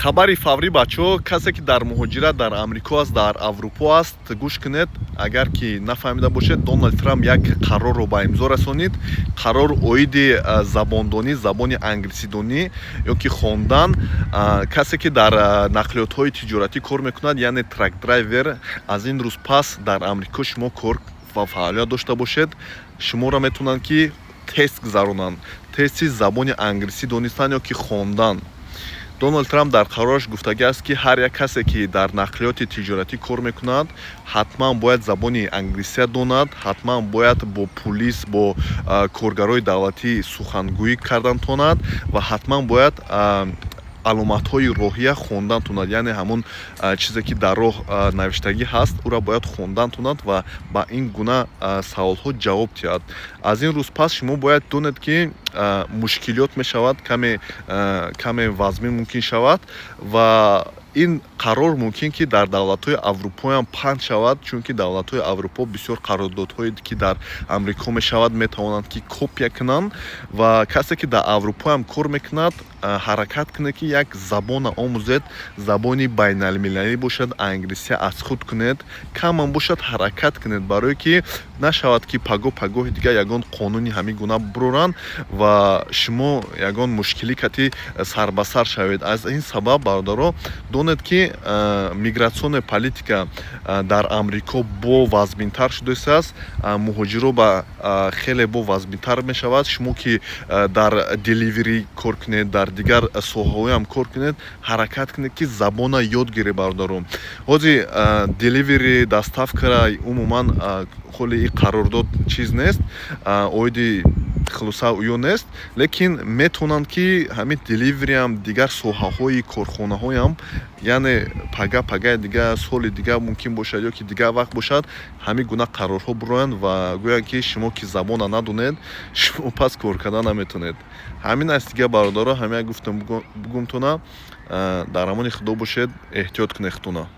хабари фаврӣ бачаҳо, касе ки дар муҳоҷират дар амрико аст, дар аврупо аст, гӯш кунед. Агар ки нафаҳмида бошед, Доналд Трамп як қарорро ба имзо расонид. Қарор оиди забондонӣ, забони англисидонӣ ё ки хондан. Касе ки дар нақлиётҳои тиҷоратӣ кор мекунад, яъне трак драйвер, аз ин рӯз пас дар амрико шумо кор ва фаъолият дошта бошед, шуморо метавонанд ки тест гузаронанд. Тести забони англисӣ донистан ё ки хондан. Доналд Трамп дар қарораш гуфтагааст ки ҳар як касе ки дар нақлиёти тиҷоратӣ кор мекунад, ҳатман бояд забони англисия донад, ҳатман бояд бо пулис, бо коргарои давлатӣ сухангӯӣ кардан тонад ва ҳатман бояд аломатҳои роҳия хондан тонад, яъне ҳамон чизе ки дар роҳ навиштагӣ ҳаст, ӯро бояд хондан тонад ва ба ин гуна саволҳо ҷавоб диҳад. Аз ин рӯз пас шумо бояд донед ки мушкилот мешавад, каме вазмин мумкин шавад ва ин қарор мумкин ки дар давлатҳои аврупоям паҳн шавад, чунки давлатҳои аврупо бисёр қарордодҳое ки дар амрико мешавад метавонанд ки копия кунанд ва касе ки дар аврупоям кор мекунад, ҳаракат кунед ки як забона омӯзед, забони байналмилалӣ бошад, англисия аз худ кунед, камам бошад ҳаракат кунед, барое ки нашавад ки пагоҳи дигар ягон қонуни ҳамин гуна буроранд ва шумо ягон мушкиликати сарбасар шавед. Аз ин сабаб бародаро донед ки мигратсионная политика дар амрико бо вазминтар шуда истааст, муҳоҷиро ба хеле бо вазминтар мешавад. Шумо ки дар деливери кор кунед, дар дигар соҳаҳоям кор кунед, ҳаракат кунед ки забона ёд гиред бародаро. ҳозир деливери, доставкара умуман холи ин қарордод чиз нест, оиди хулоса ӯё нест, лекин метавонанд ки ҳамин деливериам дигар соҳаҳои корхонаҳоям, яъне пагаи дигар соли дигар мумкин бошад ё ки дигар вақт бошад, ҳамин гуна қарорҳо буроянд ва гӯянд ки шумо ки забона надонед, шумо пас кор кардан наметавонед. Ҳамин аст дигар бародаро, ҳамин як гуфтам бугумтона. Дар амони худо бошед, эҳтиёт кунед худтона.